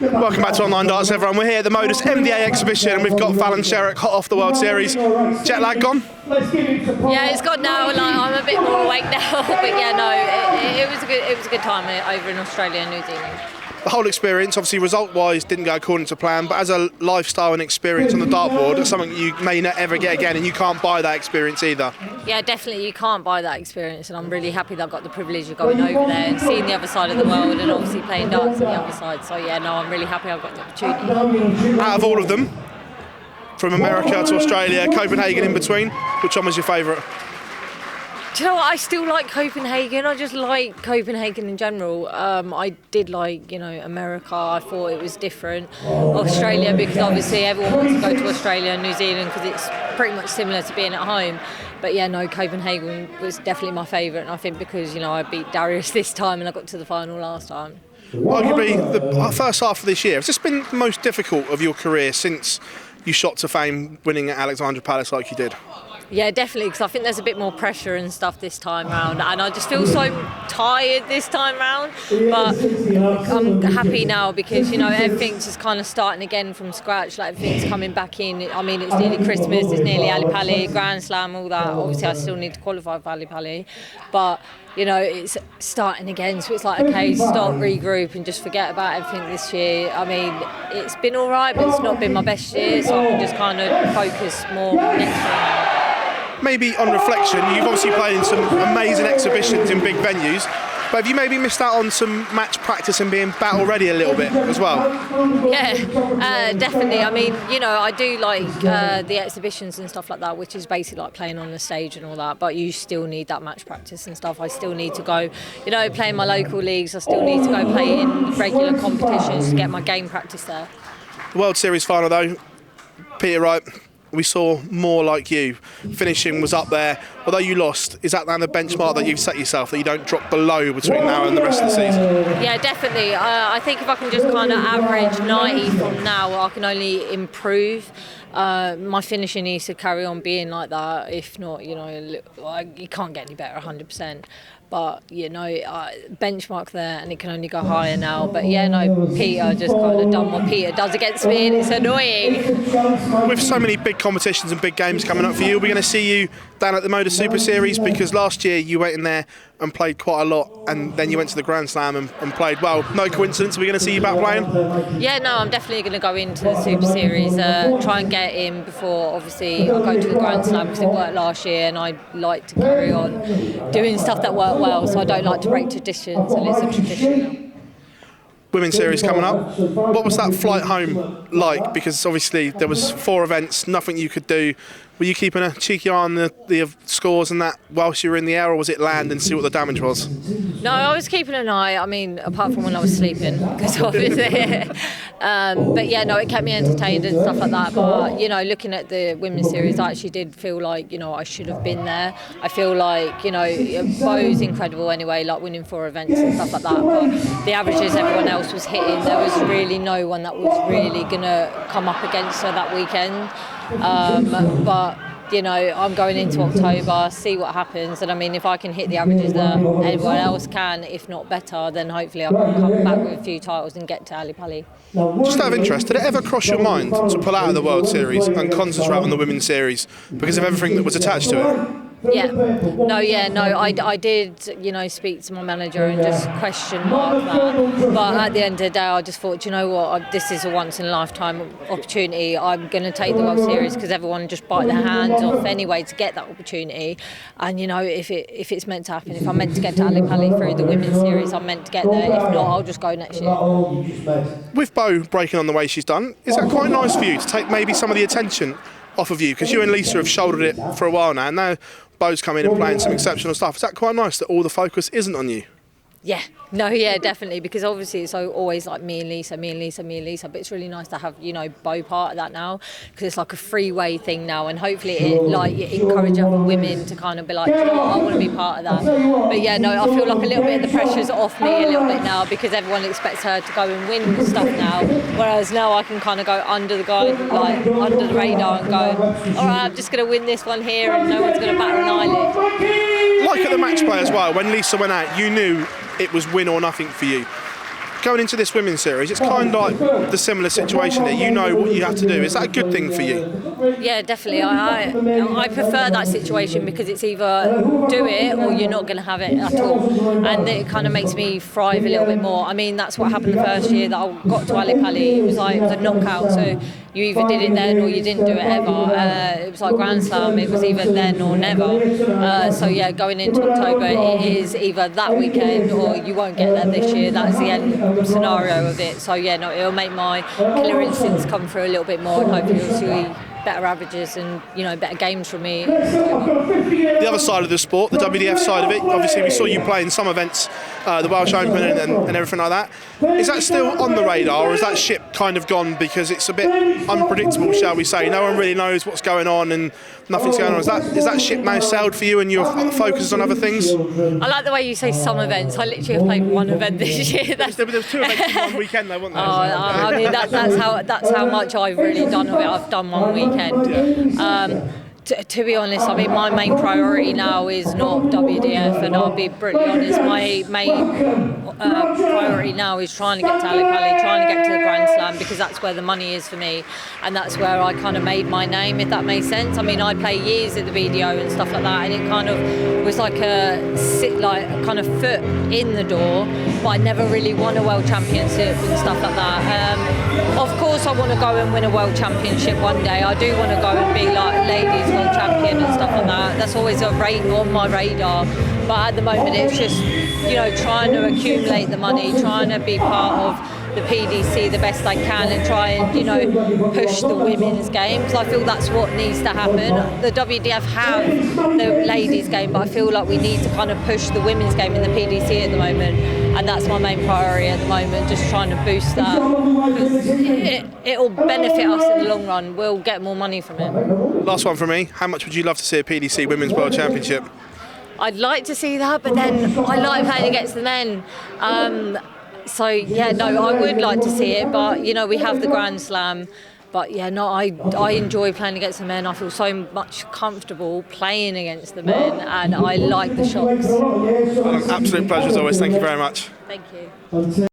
Welcome back to Online Darts, everyone. We're here at the Modus MDA exhibition and we've got Fallon Sherrock hot off the World Series. Jet lag gone? Yeah, it's gone now. Like, I'm a bit more awake now, but yeah, no, it was a good time over in Australia and New Zealand. The whole experience, obviously result-wise, didn't go according to plan, but as a lifestyle and experience on the dartboard, it's something you may not ever get again, and you can't buy that experience either. Yeah, definitely, you can't buy that experience, and I'm really happy that I got the privilege of going over there and seeing the other side of the world, and obviously playing darts on the other side. So yeah, no, I'm really happy I got the opportunity. Out of all of them, from America to Australia, Copenhagen in between, which one was your favourite? Do you know what? I still like Copenhagen. I just like Copenhagen in general. I did like, America. I thought it was different. Australia, because obviously everyone wants to go to Australia and New Zealand because it's pretty much similar to being at home. But yeah, no, Copenhagen was definitely my favourite. And I think because, I beat Darius this time and I got to the final last time. Arguably, the first half of this year, has this been the most difficult of your career since you shot to fame winning at Alexandra Palace like you did? Yeah, definitely, because I think there's a bit more pressure and stuff this time round, and I just feel so tired this time round. But I'm happy now because everything's just kind of starting again from scratch. Like everything's coming back in. I mean, it's nearly Christmas, it's nearly Ali Pali, Grand Slam, all that. Obviously, I still need to qualify for Ali Pali, but it's starting again. So it's like, okay, stop, regroup, and just forget about everything this year. I mean, it's been all right, but it's not been my best year, so I can just kind of focus more next year. Maybe on reflection, you've obviously played in some amazing exhibitions in big venues, but have you maybe missed out on some match practice and being battle ready a little bit as well? Yeah, definitely. I mean, I do like the exhibitions and stuff like that, which is basically like playing on the stage and all that, but you still need that match practice and stuff. I still need to go, play in my local leagues. I still need to go play in regular competitions to get my game practice there. The World Series final though, Peter Wright, we saw more like you. Finishing was up there. Although you lost, is that now the benchmark that you've set yourself, that you don't drop below between now and the rest of the season? Yeah, definitely. I think if I can just kind of average 90 from now, I can only improve. My finishing needs to carry on being like that. If not, you can't get any better, 100%. But, benchmark there and it can only go higher now. But yeah, no, Peter just kind of done what Peter does against me and it's annoying. With so many big competitions and big games coming up for you, we're going to see you down at the Modus Super Series, because last year you went in there and played quite a lot and then you went to the Grand Slam and played well. No coincidence, are we going to see you back playing? Yeah, no, I'm definitely going to go into the Super Series, try and get in before obviously I go to the Grand Slam, because it worked last year and I like to carry on doing stuff that worked well, so I don't like to break traditions, and it's a tradition. Women's Series coming up. What was that flight home like? Because obviously there was 4 events, nothing you could do. Were you keeping a cheeky eye on the scores and that whilst you were in the air, or was it land and see what the damage was? No, I was keeping an eye. I mean, apart from when I was sleeping, because obviously. But yeah, no, it kept me entertained and stuff like that. But looking at the women's series, I actually did feel like I should have been there. I feel like Beau's incredible anyway, like winning 4 events and stuff like that. But the averages everyone else was hitting, there was really no one that was really gonna come up against her that weekend. But I'm going into October, see what happens, and I mean, if I can hit the averages that anyone else can, if not better, then hopefully I can come back with a few titles and get to Ali Pali. Just out of interest, did it ever cross your mind to pull out of the World Series and concentrate on the Women's Series because of everything that was attached to it? Yeah, I did, speak to my manager and just question mark that. But at the end of the day, I just thought, this is a once in a lifetime opportunity. I'm going to take the World Series because everyone just bite their hands off anyway to get that opportunity. And if it's meant to happen, if I'm meant to get to Ali Pali through the Women's Series, I'm meant to get there. If not, I'll just go next year. With Beau breaking on the way she's done, is that quite nice for you to take maybe some of the attention off of you? Because you and Lisa have shouldered it for a while now, and now Beau's come in and playing some exceptional stuff. Is that quite nice that all the focus isn't on you? Yeah, definitely, because obviously it's always like me and Lisa, but it's really nice to have, Beau part of that now, because it's like a three-way thing now, and hopefully it encourages other women to kind of be like, I want to be part of that. But yeah, no, I feel like a little bit of the pressure's off me a little bit now, because everyone expects her to go and win stuff now, whereas now I can kind of go under the radar and go, all right, I'm just going to win this one here and no one's going to batter an eyelid. Like at the match play as well, when Lisa went out, you knew it was win or nothing for you. Going into this women's series, it's kind of like the similar situation here. You know what you have to do. Is that a good thing for you? Yeah, definitely. I prefer that situation because it's either do it or you're not going to have it at all, and it kind of makes me thrive a little bit more. I mean, that's what happened the first year that I got to Ali Pali. It was a knockout, so you either did it then or you didn't do it ever. It was like Grand Slam. It was either then or never. So yeah, going into October, it is either that weekend or you won't get there this year. That's the end scenario of it. So yeah, no, it'll make my killer instincts come through a little bit more, and hopefully you'll see better averages and better games from me. The other side of the sport, the WDF side of it, obviously we saw you play in some events, the Welsh Open and everything like that. Is that still on the radar, or is that ship kind of gone because it's a bit unpredictable, shall we say? No one really knows what's going on and nothing's going on. Is that ship now sailed for you and you're focused on other things? I like the way you say some events. I literally have played one event this year. There were 2 events in one weekend though, weren't there? I mean, that's how much I've really done of it. I've done one weekend. To be honest, I mean, my main priority now is not WDF, and I'll be brutally honest, my main priority now is trying to get to Ali Pali, trying to get to the Grand Slam, because that's where the money is for me, and that's where I kind of made my name, if that makes sense. I mean, I played years at the BDO and stuff like that, and it kind of was like a kind of foot in the door, but I never really won a world championship and stuff like that. Of course, I want to go and win a world championship one day. I do want to go and be like ladies world champion and stuff like that. That's always on my radar. But at the moment, it's just trying to accumulate the money, trying to be part of the PDC the best I can, and try and push the women's game, because I feel that's what needs to happen. The WDF have the ladies game, but I feel like we need to kind of push the women's game in the PDC at the moment, and that's my main priority at the moment, just trying to boost that, because it'll benefit us in the long run. We'll get more money from it. Last one from me. How much would you love to see a PDC Women's World Championship? I'd like to see that, but then I like playing against the men. So yeah, no, I would like to see it, but we have the Grand Slam. But yeah, no, I enjoy playing against the men. I feel so much comfortable playing against the men, and I like the shots. Well, an absolute pleasure as always. Thank you very much. Thank you.